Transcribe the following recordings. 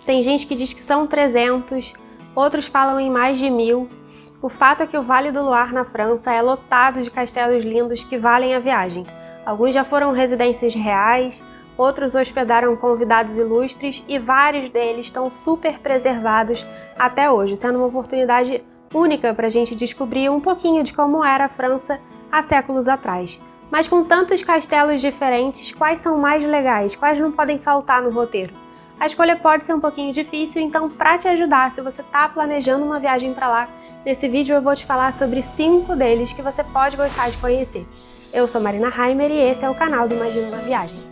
Tem gente que diz que são 300, outros falam em mais de 1000. O fato é que o Vale do Loire, na França, é lotado de castelos lindos que valem a viagem. Alguns já foram residências reais, outros hospedaram convidados ilustres e vários deles estão super preservados até hoje, sendo uma oportunidade única para a gente descobrir um pouquinho de como era a França há séculos atrás. Mas com tantos castelos diferentes, quais são mais legais? Quais não podem faltar no roteiro? A escolha pode ser um pouquinho difícil, então para te ajudar, se você está planejando uma viagem para lá, nesse vídeo eu vou te falar sobre 5 deles que você pode gostar de conhecer. Eu sou Marina Heimer e esse é o canal do Imagina uma Viagem.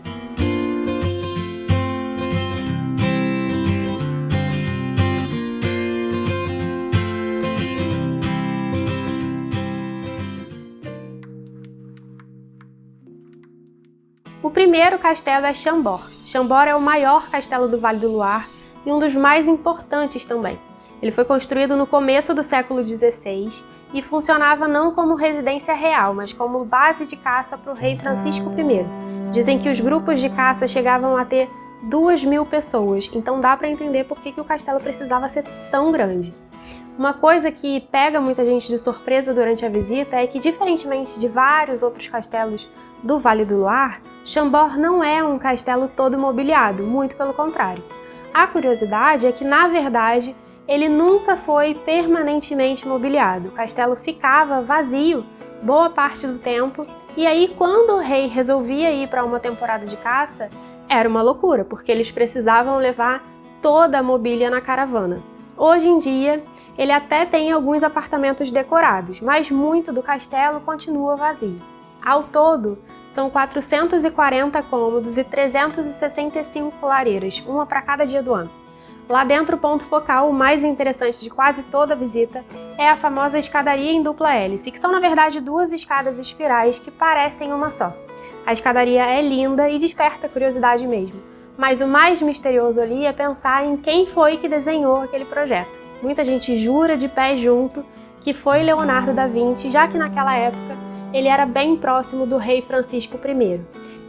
O primeiro castelo é Chambord. Chambord é o maior castelo do Vale do Loire e um dos mais importantes também. Ele foi construído no começo do século XVI e funcionava não como residência real, mas como base de caça para o rei Francisco I. Dizem que os grupos de caça chegavam a ter 2.000 pessoas, então dá para entender por que o castelo precisava ser tão grande. Uma coisa que pega muita gente de surpresa durante a visita é que, diferentemente de vários outros castelos do Vale do Loire, Chambord não é um castelo todo mobiliado, muito pelo contrário. A curiosidade é que, na verdade, ele nunca foi permanentemente mobiliado. O castelo ficava vazio boa parte do tempo, e aí quando o rei resolvia ir para uma temporada de caça, era uma loucura, porque eles precisavam levar toda a mobília na caravana. Hoje em dia, ele até tem alguns apartamentos decorados, mas muito do castelo continua vazio. Ao todo, são 440 cômodos e 365 lareiras, uma para cada dia do ano. Lá dentro, o ponto focal, o mais interessante de quase toda a visita, é a famosa escadaria em dupla hélice, que são na verdade 2 escadas espirais que parecem uma só. A escadaria é linda e desperta curiosidade mesmo, mas o mais misterioso ali é pensar em quem foi que desenhou aquele projeto. Muita gente jura de pé junto que foi Leonardo da Vinci, já que naquela época ele era bem próximo do rei Francisco I.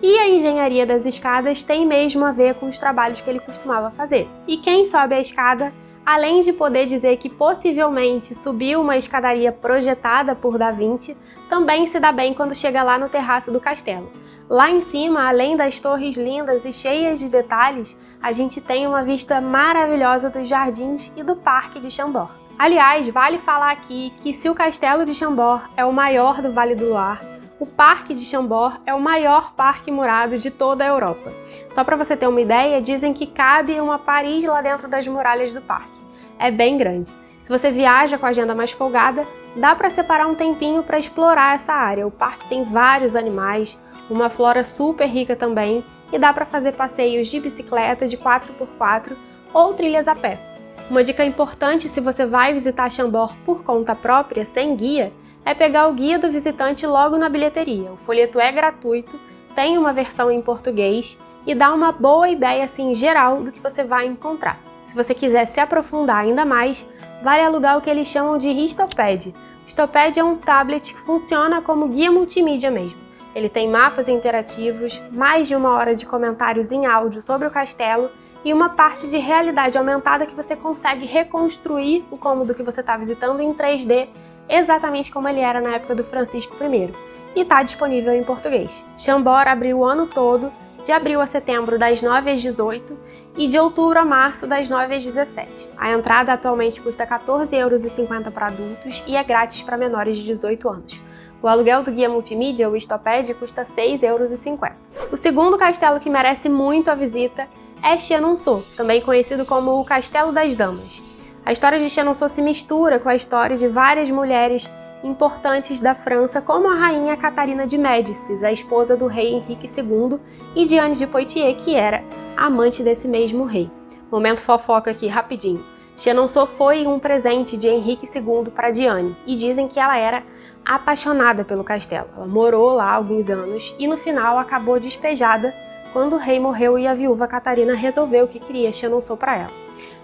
E a engenharia das escadas tem mesmo a ver com os trabalhos que ele costumava fazer. E quem sobe a escada, além de poder dizer que possivelmente subiu uma escadaria projetada por Da Vinci, também se dá bem quando chega lá no terraço do castelo. Lá em cima, além das torres lindas e cheias de detalhes, a gente tem uma vista maravilhosa dos jardins e do Parque de Chambord. Aliás, vale falar aqui que se o Castelo de Chambord é o maior do Vale do Loire, o Parque de Chambord é o maior parque murado de toda a Europa. Só para você ter uma ideia, dizem que cabe uma Paris lá dentro das muralhas do parque. É bem grande. Se você viaja com a agenda mais folgada, dá para separar um tempinho para explorar essa área. O parque tem vários animais, uma flora super rica também, e dá para fazer passeios de bicicleta de 4x4 ou trilhas a pé. Uma dica importante se você vai visitar Chambord por conta própria, sem guia, é pegar o guia do visitante logo na bilheteria. O folheto é gratuito, tem uma versão em português e dá uma boa ideia assim geral do que você vai encontrar. Se você quiser se aprofundar ainda mais, vale alugar o que eles chamam de Histopad. O Histopad é um tablet que funciona como guia multimídia mesmo. Ele tem mapas interativos, mais de 1 hora de comentários em áudio sobre o castelo e uma parte de realidade aumentada que você consegue reconstruir o cômodo que você está visitando em 3D, exatamente como ele era na época do Francisco I. E está disponível em português. Chambord abriu o ano todo, de abril a setembro das 9 às 18 e de outubro a março das 9 às 17. A entrada atualmente custa R$ 14,50 para adultos e é grátis para menores de 18 anos. O aluguel do guia multimídia, o Histopad, custa R$ 6,50. O segundo castelo que merece muito a visita é Chenonceau, também conhecido como o Castelo das Damas. A história de Chenonceau se mistura com a história de várias mulheres importantes da França, como a rainha Catarina de Médicis, a esposa do rei Henrique II, e Diane de Poitiers, que era amante desse mesmo rei. Momento fofoca aqui, rapidinho. Chenonceau foi um presente de Henrique II para Diane, e dizem que ela era apaixonada pelo castelo. Ela morou lá há alguns anos e no final acabou despejada quando o rei morreu e a viúva Catarina resolveu que queria Chenonceau para ela.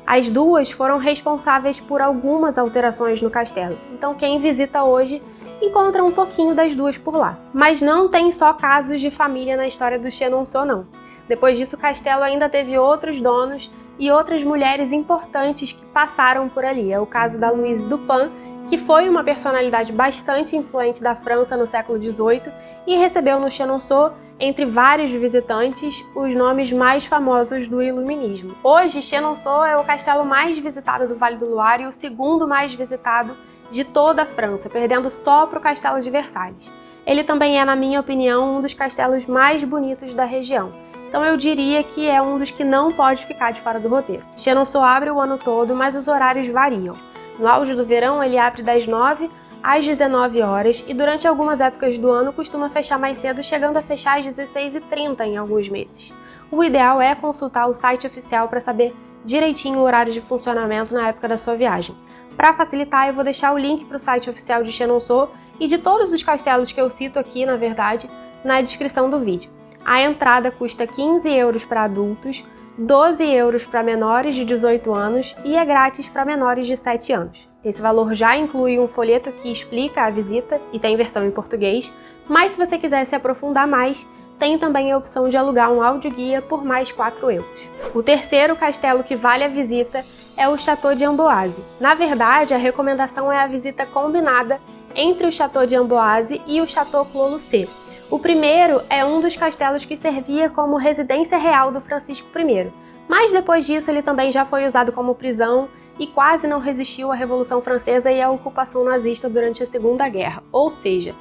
As duas foram responsáveis por algumas alterações no castelo, então quem visita hoje encontra um pouquinho das duas por lá. Mas não tem só casos de família na história do Chenonceau não. Depois disso o castelo ainda teve outros donos e outras mulheres importantes que passaram por ali. É o caso da Louise Dupin, que foi uma personalidade bastante influente da França no século XVIII e recebeu no Chenonceau, entre vários visitantes, os nomes mais famosos do iluminismo. Hoje, Chenonceau é o castelo mais visitado do Vale do Loire e o segundo mais visitado de toda a França, perdendo só para o Castelo de Versalhes. Ele também é, na minha opinião, um dos castelos mais bonitos da região. Então eu diria que é um dos que não pode ficar de fora do roteiro. Chenonceau abre o ano todo, mas os horários variam. No auge do verão, ele abre das 9 às 19 horas e durante algumas épocas do ano costuma fechar mais cedo, chegando a fechar às 16h30 em alguns meses. O ideal é consultar o site oficial para saber direitinho o horário de funcionamento na época da sua viagem. Para facilitar, eu vou deixar o link para o site oficial de Chenonceau e de todos os castelos que eu cito aqui, na verdade, na descrição do vídeo. A entrada custa 15 € para adultos, 12 € para menores de 18 anos e é grátis para menores de 7 anos. Esse valor já inclui um folheto que explica a visita e tem versão em português, mas se você quiser se aprofundar mais, tem também a opção de alugar um audioguia por mais 4 €. O terceiro castelo que vale a visita é o Château de Amboise. Na verdade, a recomendação é a visita combinada entre o Château de Amboise e o Château Clos-Lucé. O primeiro é um dos castelos que servia como residência real do Francisco I, mas depois disso ele também já foi usado como prisão e quase não resistiu à Revolução Francesa e à ocupação nazista durante a Segunda Guerra, ou seja,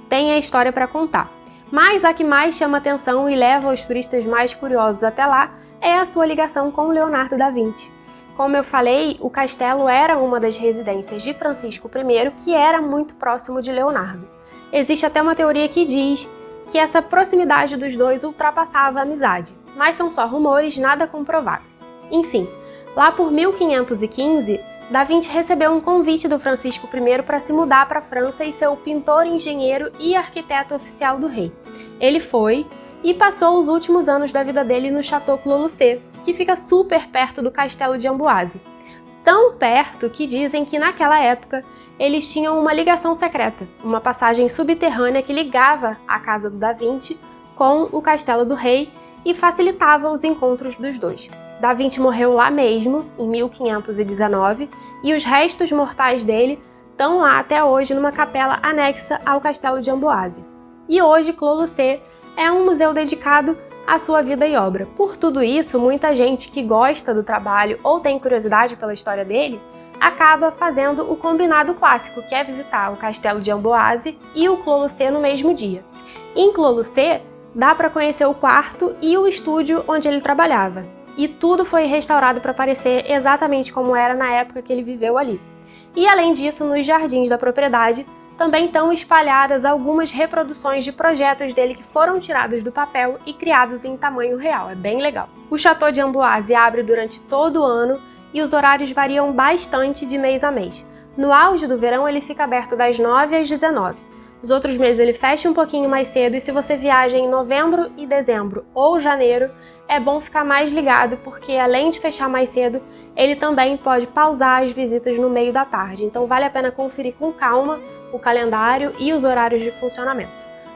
tem a história para contar. Mas a que mais chama atenção e leva os turistas mais curiosos até lá é a sua ligação com Leonardo da Vinci. Como eu falei, o castelo era uma das residências de Francisco I, que era muito próximo de Leonardo. Existe até uma teoria que diz que essa proximidade dos dois ultrapassava a amizade, mas são só rumores, nada comprovado. Enfim, lá por 1515, Da Vinci recebeu um convite do Francisco I para se mudar para a França e ser o pintor, engenheiro e arquiteto oficial do rei. Ele foi e passou os últimos anos da vida dele no Château Clos-Lucé, que fica super perto do Castelo de Amboise. Tão perto que dizem que naquela época eles tinham uma ligação secreta, uma passagem subterrânea que ligava a casa do Da Vinci com o Castelo do Rei e facilitava os encontros dos dois. Da Vinci morreu lá mesmo, em 1519, e os restos mortais dele estão lá até hoje numa capela anexa ao Castelo de Amboise. E hoje Clos-Lucé é um museu dedicado à sua vida e obra. Por tudo isso, muita gente que gosta do trabalho ou tem curiosidade pela história dele, acaba fazendo o combinado clássico, que é visitar o Castelo de Amboise e o Clos-Lucé no mesmo dia. Em Clos-Lucé, dá para conhecer o quarto e o estúdio onde ele trabalhava. E tudo foi restaurado para parecer exatamente como era na época que ele viveu ali. E além disso, nos jardins da propriedade, também estão espalhadas algumas reproduções de projetos dele que foram tirados do papel e criados em tamanho real. É bem legal. O Château de Amboise abre durante todo o ano e os horários variam bastante de mês a mês. No auge do verão, ele fica aberto das 9 às 19. Os outros meses ele fecha um pouquinho mais cedo e se você viaja em novembro e dezembro ou janeiro, é bom ficar mais ligado porque além de fechar mais cedo, ele também pode pausar as visitas no meio da tarde. Então vale a pena conferir com calma o calendário e os horários de funcionamento.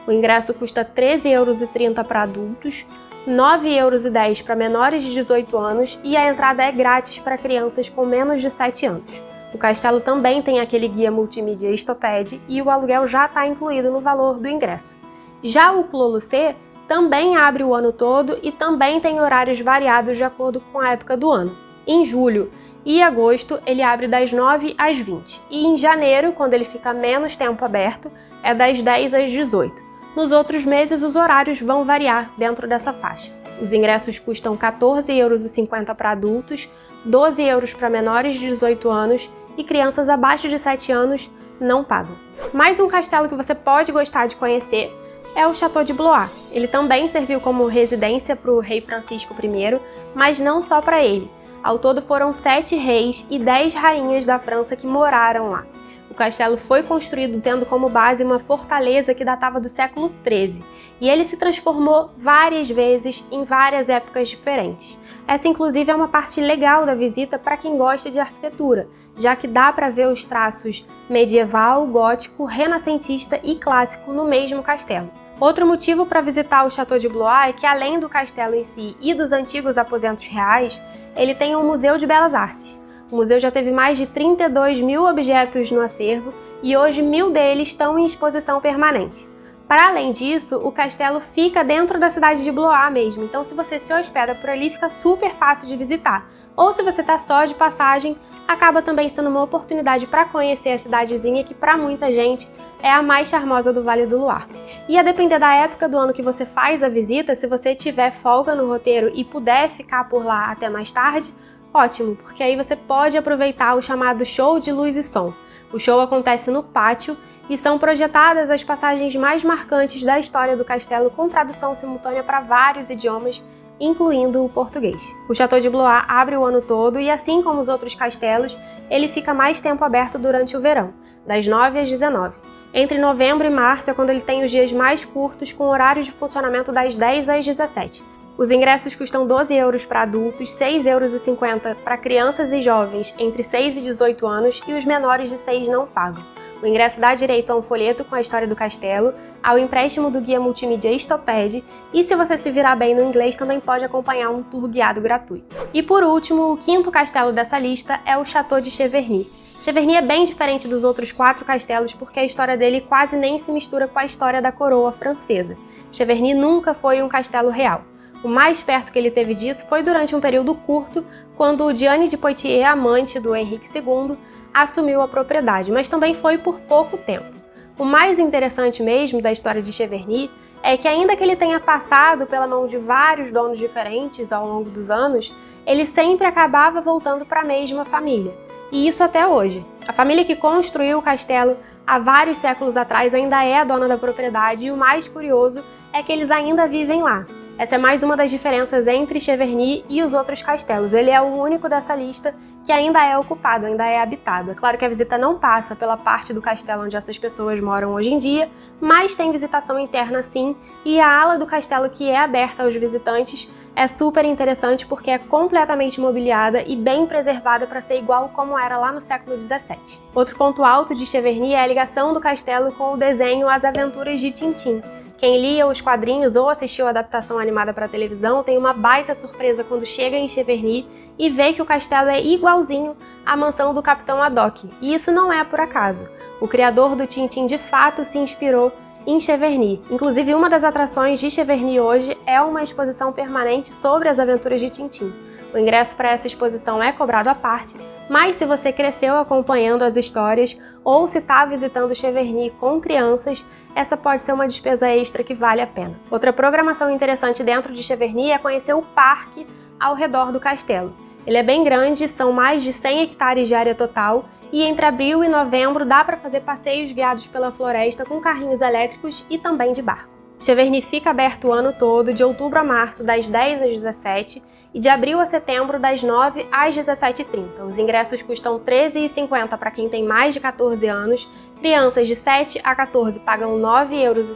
O ingresso custa R$ 13,30 para adultos, R$ 9,10 para menores de 18 anos e a entrada é grátis para crianças com menos de 7 anos. O castelo também tem aquele guia multimídia Estoped e o aluguel já está incluído no valor do ingresso. Já o Clos-Lucé também abre o ano todo e também tem horários variados de acordo com a época do ano. Em julho e agosto ele abre das 9 às 20 e em janeiro, quando ele fica menos tempo aberto, é das 10 às 18. Nos outros meses os horários vão variar dentro dessa faixa. Os ingressos custam R$ 14,50 para adultos, R$ 12 para menores de 18 anos e crianças abaixo de 7 anos não pagam. Mais um castelo que você pode gostar de conhecer é o Château de Blois. Ele também serviu como residência para o rei Francisco I, mas não só para ele. Ao todo foram 7 reis e 10 rainhas da França que moraram lá. O castelo foi construído tendo como base uma fortaleza que datava do século XIII, e ele se transformou várias vezes em várias épocas diferentes. Essa inclusive é uma parte legal da visita para quem gosta de arquitetura, já que dá para ver os traços medieval, gótico, renascentista e clássico no mesmo castelo. Outro motivo para visitar o Château de Blois é que, além do castelo em si e dos antigos aposentos reais, ele tem um museu de belas artes. O museu já teve mais de 32 mil objetos no acervo e hoje 1.000 deles estão em exposição permanente. Para além disso, o castelo fica dentro da cidade de Blois mesmo, então se você se hospeda por ali fica super fácil de visitar. Ou se você está só de passagem, acaba também sendo uma oportunidade para conhecer a cidadezinha que para muita gente é a mais charmosa do Vale do Loire. E a depender da época do ano que você faz a visita, se você tiver folga no roteiro e puder ficar por lá até mais tarde, ótimo, porque aí você pode aproveitar o chamado show de luz e som. O show acontece no pátio e são projetadas as passagens mais marcantes da história do castelo com tradução simultânea para vários idiomas, incluindo o português. O Château de Blois abre o ano todo e, assim como os outros castelos, ele fica mais tempo aberto durante o verão, das 9 às 19. Entre novembro e março é quando ele tem os dias mais curtos, com horários de funcionamento das 10 às 17. Os ingressos custam 12 euros para adultos, 6,50 euros para crianças e jovens entre 6 e 18 anos e os menores de 6 não pagam. O ingresso dá direito a um folheto com a história do castelo, ao empréstimo do guia multimídia Estoped e, se você se virar bem no inglês, também pode acompanhar um tour guiado gratuito. E por último, o quinto castelo dessa lista é o Château de Cheverny. Cheverny é bem diferente dos outros 4 castelos porque a história dele quase nem se mistura com a história da coroa francesa. Cheverny nunca foi um castelo real. O mais perto que ele teve disso foi durante um período curto, quando Diane de Poitiers, amante do Henrique II, assumiu a propriedade, mas também foi por pouco tempo. O mais interessante mesmo da história de Cheverny é que, ainda que ele tenha passado pela mão de vários donos diferentes ao longo dos anos, ele sempre acabava voltando para a mesma família. E isso até hoje. A família que construiu o castelo há vários séculos atrás ainda é a dona da propriedade e o mais curioso é que eles ainda vivem lá. Essa é mais uma das diferenças entre Cheverny e os outros castelos. Ele é o único dessa lista que ainda é ocupado, ainda é habitado. É claro que a visita não passa pela parte do castelo onde essas pessoas moram hoje em dia, mas tem visitação interna sim, e a ala do castelo que é aberta aos visitantes é super interessante porque é completamente mobiliada e bem preservada para ser igual como era lá no século XVII. Outro ponto alto de Cheverny é a ligação do castelo com o desenho As Aventuras de Tintin. Quem lia os quadrinhos ou assistiu a adaptação animada para televisão tem uma baita surpresa quando chega em Cheverny e vê que o castelo é igualzinho à mansão do Capitão Haddock. E isso não é por acaso. O criador do Tintin de fato se inspirou em Cheverny. Inclusive, uma das atrações de Cheverny hoje é uma exposição permanente sobre as aventuras de Tintin. O ingresso para essa exposição é cobrado à parte, mas se você cresceu acompanhando as histórias ou se está visitando Cheverny com crianças, essa pode ser uma despesa extra que vale a pena. Outra programação interessante dentro de Cheverny é conhecer o parque ao redor do castelo. Ele é bem grande, são mais de 100 hectares de área total, e entre abril e novembro dá para fazer passeios guiados pela floresta com carrinhos elétricos e também de barco. Cheverny fica aberto o ano todo, de outubro a março, das 10 às 17, e de abril a setembro, das 9 às 17h30. Os ingressos custam R$ 13,50 para quem tem mais de 14 anos, crianças de 7 a 14 pagam R$ 9,50 euros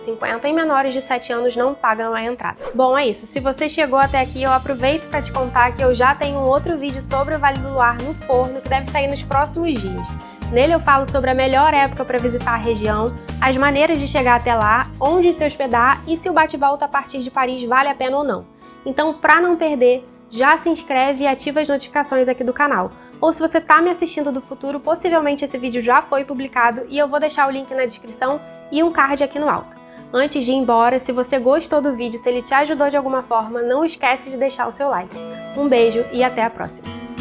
e menores de 7 anos não pagam a entrada. Bom, é isso. Se você chegou até aqui, eu aproveito para te contar que eu já tenho um outro vídeo sobre o Vale do Loire no forno, que deve sair nos próximos dias. Nele eu falo sobre a melhor época para visitar a região, as maneiras de chegar até lá, onde se hospedar e se o bate-volta a partir de Paris vale a pena ou não. Então, para não perder, já se inscreve e ativa as notificações aqui do canal. Ou se você está me assistindo do futuro, possivelmente esse vídeo já foi publicado e eu vou deixar o link na descrição e um card aqui no alto. Antes de ir embora, se você gostou do vídeo, se ele te ajudou de alguma forma, não esquece de deixar o seu like. Um beijo e até a próxima!